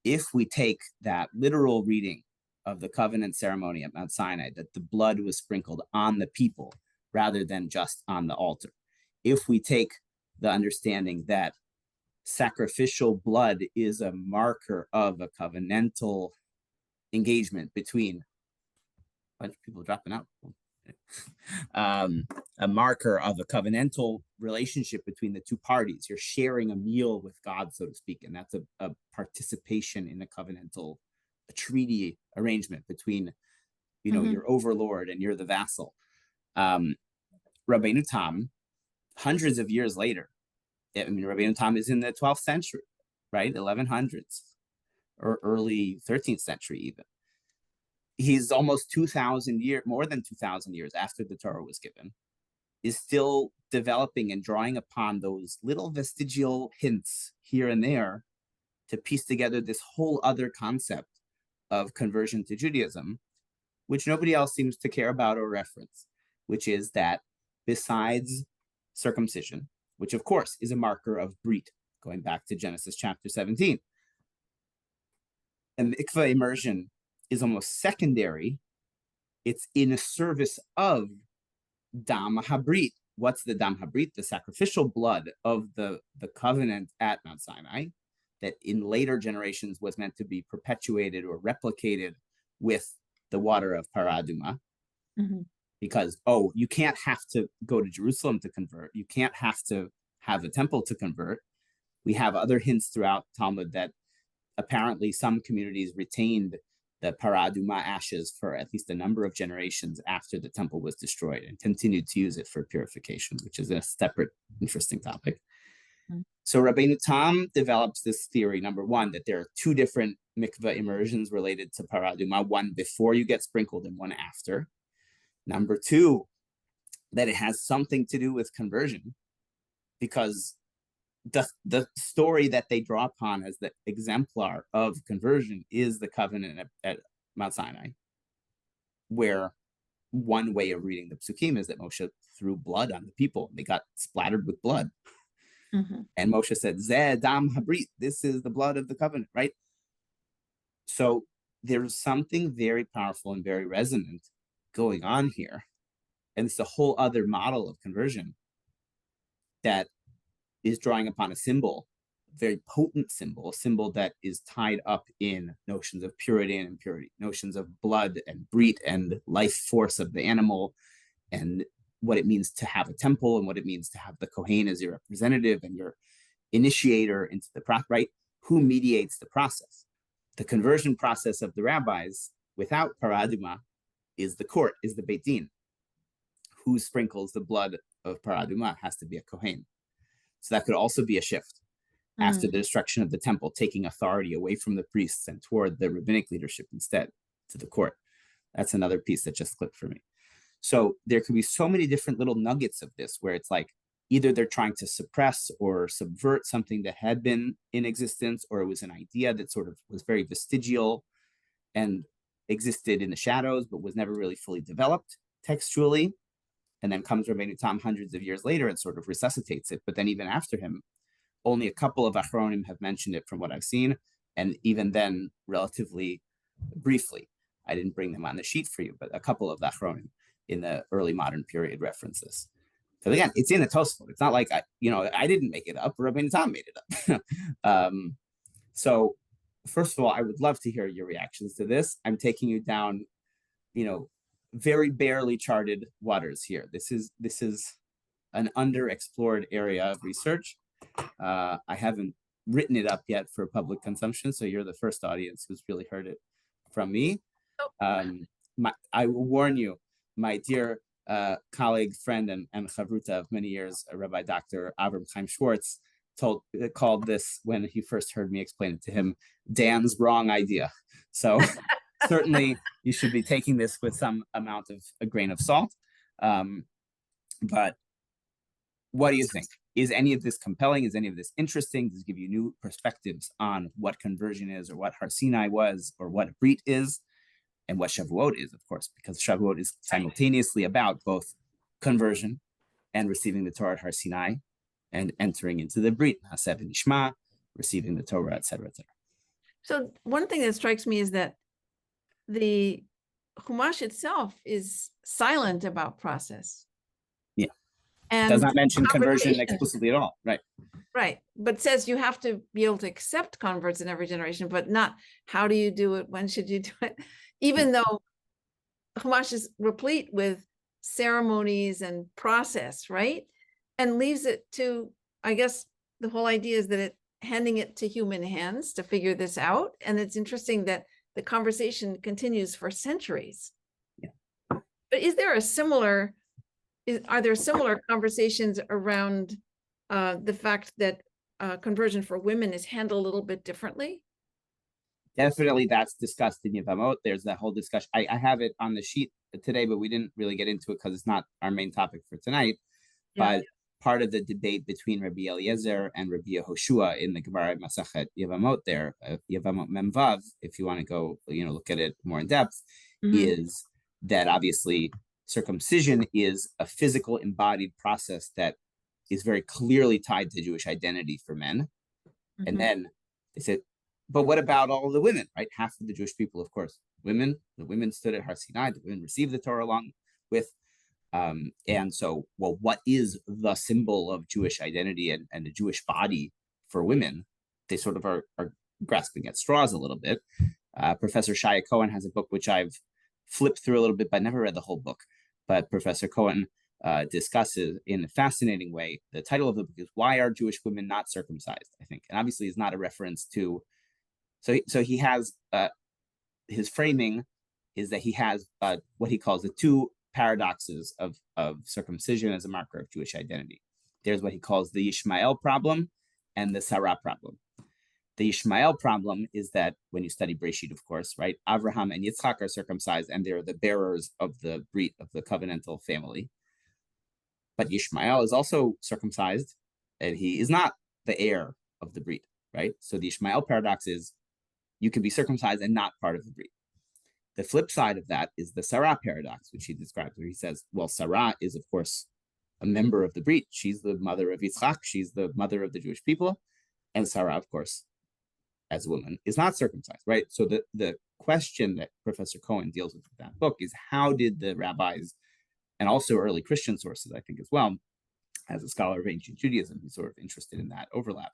if we take that literal reading of the covenant ceremony at Mount Sinai, that the blood was sprinkled on the people rather than just on the altar, if we take the understanding that sacrificial blood is a marker of a covenantal engagement between a bunch of people dropping out. A marker of a covenantal relationship between the two parties. You're sharing a meal with God, so to speak, and that's a participation in a covenantal, a treaty arrangement between, your overlord and you're the vassal. Rabbeinu Tam, hundreds of years later, Rabbeinu Tam is in the 12th century, right? 1100s or early 13th century even. He's almost 2,000 years, more than 2,000 years after the Torah was given, is still developing and drawing upon those little vestigial hints here and there to piece together this whole other concept of conversion to Judaism, which nobody else seems to care about or reference, which is that besides circumcision, which of course is a marker of brit, going back to Genesis chapter 17, and mikveh immersion is almost secondary. It's in a service of dam habrit. What's the dam habrit? The sacrificial blood of the covenant at Mount Sinai, that in later generations was meant to be perpetuated or replicated with the water of paraduma. Because, you can't have to go to Jerusalem to convert. You can't have to have a temple to convert. We have other hints throughout Talmud that apparently some communities retained the paraduma ashes for at least a number of generations after the temple was destroyed and continued to use it for purification, which is a separate interesting topic. So Rabbeinu Tam develops this theory, number one, that there are two different mikveh immersions related to paraduma, one before you get sprinkled and one after. Number two, that it has something to do with conversion, because the story that they draw upon as the exemplar of conversion is the covenant at Mount Sinai, where one way of reading the psukim is that Moshe threw blood on the people. They got splattered with blood. And Moshe said, Zeh dam habrit, this is the blood of the covenant, right? So there's something very powerful and very resonant going on here. And it's a whole other model of conversion that is drawing upon a symbol, a very potent symbol, a symbol that is tied up in notions of purity and impurity, notions of blood and brit and life force of the animal, and what it means to have a temple, and what it means to have the Kohen as your representative and your initiator into the process, right? Who mediates the process? The conversion process of the rabbis without paraduma is the court, is the Beit Din. Who sprinkles the blood of paraduma has to be a Kohen. So that could also be a shift after the destruction of the temple, taking authority away from the priests and toward the rabbinic leadership instead to the court. That's another piece that just clicked for me. So there could be so many different little nuggets of this where it's like either they're trying to suppress or subvert something that had been in existence, or it was an idea that sort of was very vestigial and existed in the shadows, but was never really fully developed textually. And then comes Rabbeinu Tam hundreds of years later and sort of resuscitates it. But then even after him, only a couple of Achronim have mentioned it from what I've seen. And even then, relatively briefly. I didn't bring them on the sheet for you, but a couple of the Achronim in the early modern period references. So again, it's in the Tosafot. It's not like I didn't make it up. Rabbeinu Tam made it up. So first of all, I would love to hear your reactions to this. I'm taking you down, very barely charted waters here. This is an underexplored area of research. I haven't written it up yet for public consumption, so you're the first audience who's really heard it from me. I will warn you, my dear colleague, friend, and chavruta of many years, Rabbi Dr. Avram Chaim Schwartz, called this, when he first heard me explain it to him, Dan's wrong idea. So certainly you should be taking this with some amount of a grain of salt. But what do you think? Is any of this compelling? Is any of this interesting? Does it give you new perspectives on what conversion is, or what Har Sinai was, or what a Brit is, and what Shavuot is, of course, because Shavuot is simultaneously about both conversion and receiving the Torah at Har Sinai and entering into the Brit, Haseh v'Nishma, receiving the Torah, etc., etc. So one thing that strikes me is that the Chumash itself is silent about process. Yeah. And does not mention conversion explicitly at all. Right. Right. But says you have to be able to accept converts in every generation, but not how do you do it? When should you do it? Even though Chumash is replete with ceremonies and process, right? And leaves it to, I guess the whole idea is that handing it to human hands to figure this out. And it's interesting that the conversation continues for centuries. Yeah. But are there similar conversations around the fact that conversion for women is handled a little bit differently? Definitely that's discussed in Yevamot. There's that whole discussion. I have it on the sheet today, but we didn't really get into it because it's not our main topic for tonight. Yeah. But part of the debate between Rabbi Eliezer and Rabbi Yehoshua in the Gemara Masachet Yevamot there, Yevamot Memvav, if you want to go, look at it more in depth, is that obviously circumcision is a physical embodied process that is very clearly tied to Jewish identity for men. And then they said, but what about all of the women, right? Half of the Jewish people, of course, the women stood at Har Sinai, the women received the Torah along with, and so, well, what is the symbol of Jewish identity and the Jewish body for women? They sort of are grasping at straws a little bit. Professor Shia Cohen has a book which I've flipped through a little bit, but never read the whole book. But Professor Cohen discusses in a fascinating way. The title of the book is "Why Are Jewish Women Not Circumcised?" I think, and obviously is not a reference to. So he has his framing is that he has what he calls the two paradoxes of circumcision as a marker of Jewish identity. There's what he calls the Ishmael problem and the Sarah problem. The Ishmael problem is that when you study Breshit, of course, right, Avraham and Yitzchak are circumcised and they're the bearers of the Brit, of the covenantal family. But Ishmael is also circumcised and he is not the heir of the Brit, right? So the Ishmael paradox is you can be circumcised and not part of the Brit. The flip side of that is the Sarah paradox, which he describes, where he says, well, Sarah is, of course, a member of the Brit. She's the mother of Yitzchak. She's the mother of the Jewish people. And Sarah, of course, as a woman, is not circumcised, right? So the question that Professor Cohen deals with in that book is how did the rabbis, and also early Christian sources, I think as well, as a scholar of ancient Judaism, he's sort of interested in that overlap.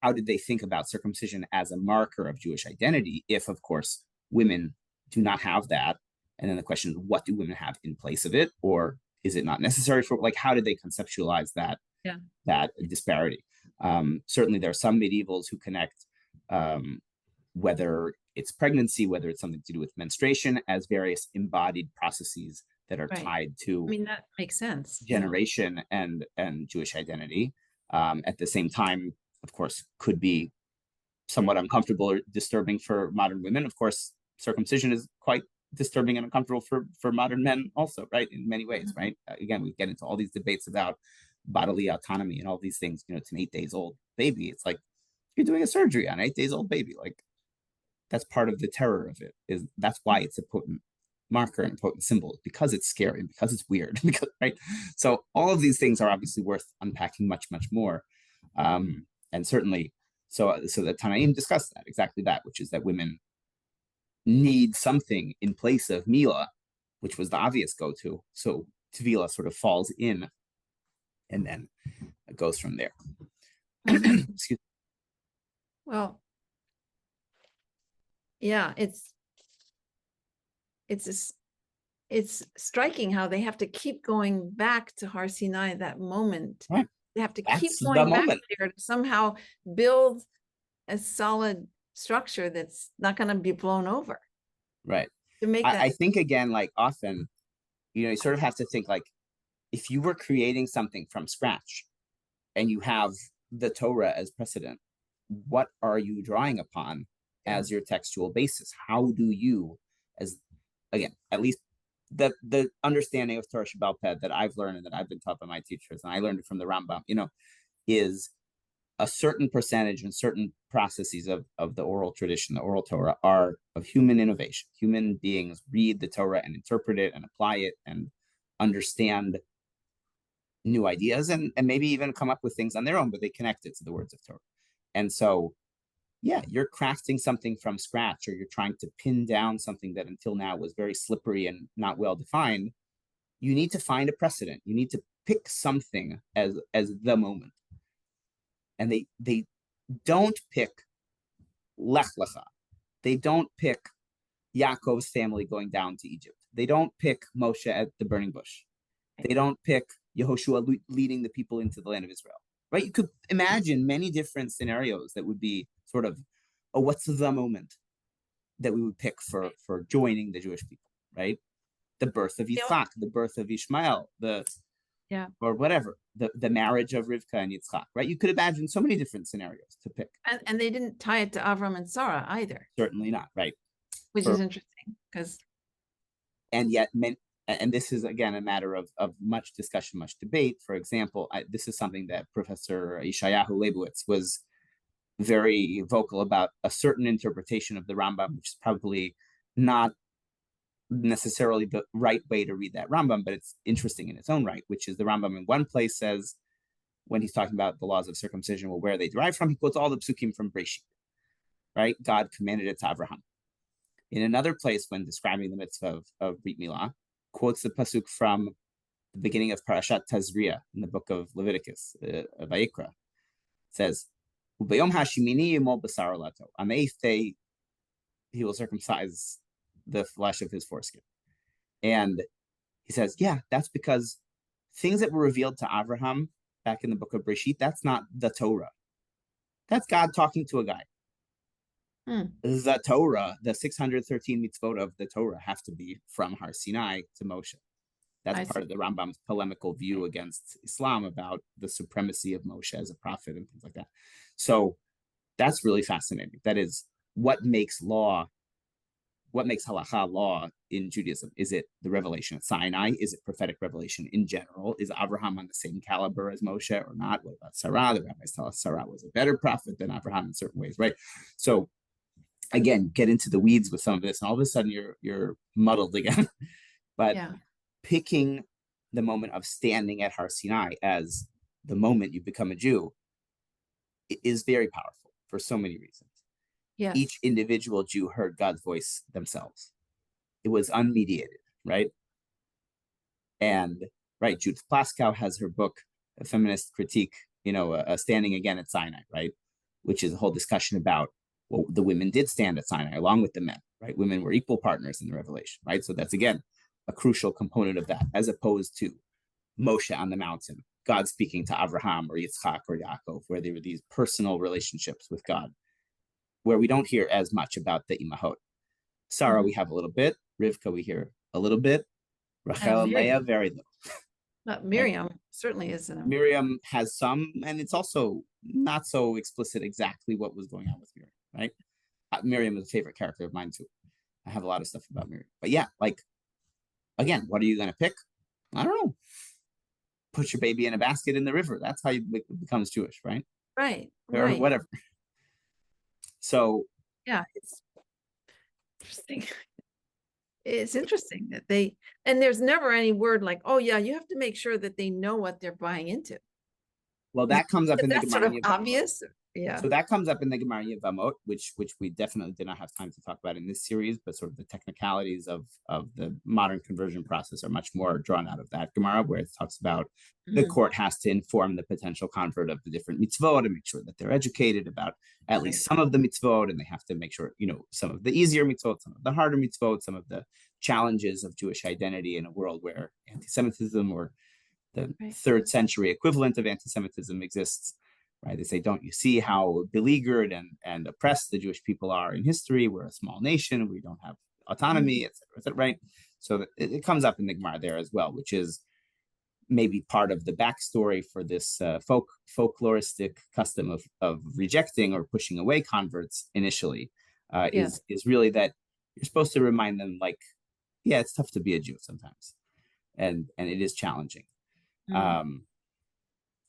How did they think about circumcision as a marker of Jewish identity if, of course, women do not have that? And then the question is, what do women have in place of it? Or is it not necessary for, how did they conceptualize that, that disparity? Certainly there are some medievals who connect whether it's pregnancy, whether it's something to do with menstruation, as various embodied processes that are tied to that makes sense. Generation and Jewish identity. At the same time, of course, could be somewhat uncomfortable or disturbing for modern women. Of course, circumcision is quite disturbing and uncomfortable for modern men also, right? In many ways, right? Again, we get into all these debates about bodily autonomy and all these things. It's an 8 days old baby. It's like you're doing a surgery on an 8 days old baby. Like that's part of the terror of it. That's why it's a potent, marker and potent symbol, because it's scary, because it's weird, because, right? So all of these things are obviously worth unpacking much, much more. And certainly, so the Tanaim discussed that, exactly that, which is that women need something in place of Mila, which was the obvious go-to. So Tvila sort of falls in, and then it goes from there. Excuse me. Well, yeah, it's striking how they have to keep going back to Har Sinai, that moment. Right. They have to That's keep the going back moment. there to somehow build a solid structure that's not going to be blown over. Right. To make that. I think, again, like often, you sort of have to think like, if you were creating something from scratch and you have the Torah as precedent, what are you drawing upon as your textual basis? How do you, as, again, at least the understanding of Torah Shebaal Peh that I've learned and that I've been taught by my teachers, and I learned it from the Rambam, is a certain percentage and certain processes of the oral tradition, the oral Torah, are of human innovation. Human beings read the Torah and interpret it and apply it and understand new ideas and maybe even come up with things on their own, but they connect it to the words of Torah. And so, yeah, you're crafting something from scratch, or you're trying to pin down something that until now was very slippery and not well defined. You need to find a precedent. You need to pick something as the moment. And they don't pick Lech Lecha. They don't pick Yaakov's family going down to Egypt. They don't pick Moshe at the burning bush. They don't pick Yehoshua leading the people into the land of Israel, right? You could imagine many different scenarios that would be sort of, oh, what's the moment that we would pick for joining the Jewish people, right? The birth of Yitzchak, the birth of Ishmael, or whatever, the marriage of Rivka and Yitzchak, right? You could imagine so many different scenarios to pick. And they didn't tie it to Avram and Sarah either. Certainly not, right? Which is interesting, because. And yet, and this is, again, a matter of much discussion, much debate. For example, this is something that Professor Yeshayahu Leibowitz was very vocal about, a certain interpretation of the Rambam, which is probably not necessarily the right way to read that Rambam, but it's interesting in its own right, which is the Rambam in one place says, when he's talking about the laws of circumcision, well, where they derive from, he quotes all the psukim from Breshit, right? God commanded it to Abraham. In another place, when describing the mitzvah of Brit Milah, quotes the pasuk from the beginning of Parashat Tazria in the book of Leviticus, Vayikra. It says, "Ubayom hashimini yimol basar lato." On the 8th day, he will circumcise the flesh of his foreskin. And he says, yeah, that's because things that were revealed to Abraham back in the book of Breshit, that's not the Torah. That's God talking to a guy. The Torah, the 613 mitzvot of the Torah have to be from Har Sinai to Moshe. That's part of the Rambam's polemical view against Islam about the supremacy of Moshe as a prophet and things like that. So that's really fascinating. That is, what makes law, what makes halakha law in Judaism? Is it the revelation at Sinai? Is it prophetic revelation in general? Is Abraham on the same caliber as Moshe or not? What about Sarah? The rabbis tell us Sarah was a better prophet than Abraham in certain ways, right? So again, get into the weeds with some of this, and all of a sudden you're muddled again. But picking the moment of standing at Har Sinai as the moment you become a Jew is very powerful for so many reasons. Yes. Each individual Jew heard God's voice themselves. It was unmediated, right? And right, Judith Plaskow has her book, A Feminist Critique, standing again at Sinai, right? Which is a whole discussion about, well, the women did stand at Sinai along with the men, right? Women were equal partners in the revelation, right? So that's, again, a crucial component of that, as opposed to Moshe on the mountain, God speaking to Abraham or Yitzchak or Yaakov, where there were these personal relationships with God, where we don't hear as much about the imahot. Sarah, we have a little bit. Rivka, we hear a little bit. Rachel and Leah, very little. Not Miriam, certainly isn't. Miriam has some, and it's also not so explicit exactly what was going on with Miriam, right? Miriam is a favorite character of mine too. I have a lot of stuff about Miriam. But yeah, like, again, what are you going to pick? I don't know. Put your baby in a basket in the river. That's how you becomes Jewish, right? Right. Or whatever. So yeah, it's interesting. It's interesting that and there's never any word like, oh yeah, you have to make sure that they know what they're buying into. Well, that comes up in the That's sort Gemara of Yevamot. obvious. Yeah. So that comes up in the Gemara Yevamot, which we definitely did not have time to talk about in this series, but sort of the technicalities of the modern conversion process are much more drawn out of that Gemara, where it talks about the court has to inform the potential convert of the different mitzvot and make sure that they're educated about at least some of the mitzvot, and they have to make sure, some of the easier mitzvot, some of the harder mitzvot, some of the challenges of Jewish identity in a world where anti-Semitism or the third century equivalent of anti-Semitism exists, right? They say, don't you see how beleaguered and oppressed the Jewish people are in history? We're a small nation. We don't have autonomy, et cetera, right? So it comes up in the Gemara there as well, which is maybe part of the backstory for this folkloristic custom of rejecting or pushing away converts initially, is really that you're supposed to remind them, like, yeah, it's tough to be a Jew sometimes, and it is challenging.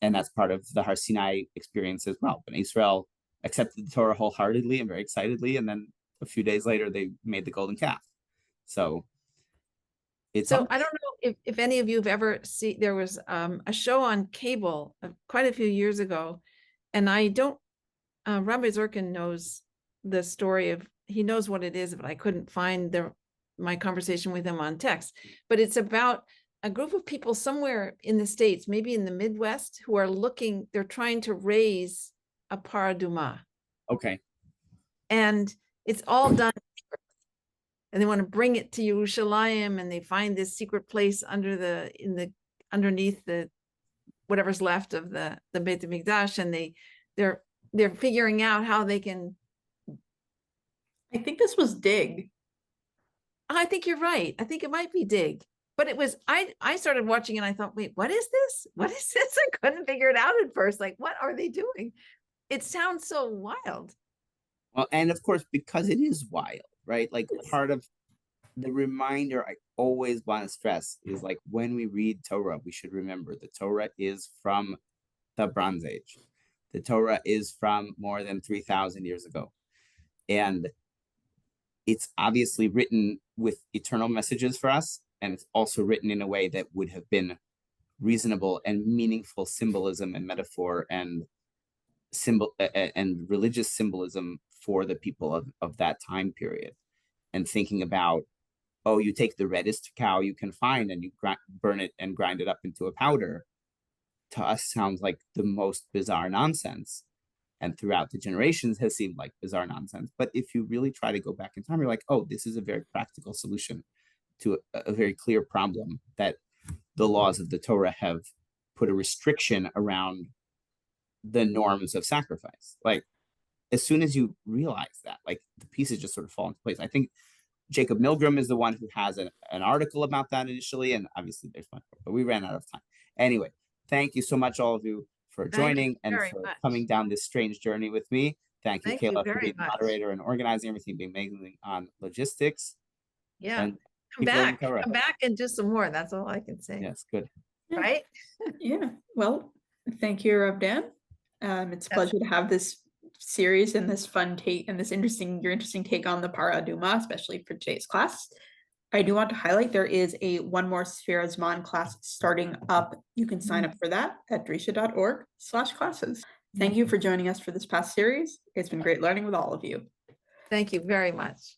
And that's part of the Har Sinai experience as well. When Israel accepted the Torah wholeheartedly and very excitedly, and then a few days later they made the golden calf. So it's I don't know if any of you have ever seen, there was a show on cable quite a few years ago, and I don't, Rabbi Zirkin knows the story he knows what it is, but I couldn't find my conversation with him on text. But it's about a group of people somewhere in the States, maybe in the Midwest, who are they're trying to raise a paraduma. Okay. And it's all done. And they want to bring it to Yerushalayim, and they find this secret place underneath the whatever's left of the Beit HaMikdash, and they're figuring out how they can. I think this was Dig. I think you're right. I think it might be Dig. But it was, I started watching and I thought, wait, what is this? What is this? I couldn't figure it out at first. Like, what are they doing? It sounds so wild. Well, and of course, because it is wild, right? Like, part of the reminder I always want to stress is, like, when we read Torah, we should remember the Torah is from the Bronze Age. The Torah is from more than 3,000 years ago. And it's obviously written with eternal messages for us. And it's also written in a way that would have been reasonable and meaningful symbolism and metaphor and religious symbolism for the people of that time period. And thinking about, oh, you take the reddest cow you can find and you burn it and grind it up into a powder, to us sounds like the most bizarre nonsense. And throughout the generations has seemed like bizarre nonsense. But if you really try to go back in time, you're like, oh, this is a very practical solution to a very clear problem that the laws of the Torah have put a restriction around the norms of sacrifice. Like, as soon as you realize that, like, the pieces just sort of fall into place. I think Jacob Milgram is the one who has an article about that initially, and obviously there's one, but we ran out of time. Anyway, thank you so much, all of you, for joining and for coming down this strange journey with me. Thank you, Kayla, for being the moderator and organizing everything, being amazing on logistics. Yeah. Come back and do some more. That's all I can say. Yes, good. Right? Yeah. Well, thank you, Rabbi Dan. It's a pleasure to have this series and this fun take and this interesting take on the Paraduma, especially for today's class. I do want to highlight there is a One More Sfira Zman class starting up. You can sign up for that at drisha.org/classes. Thank you for joining us for this past series. It's been great learning with all of you. Thank you very much.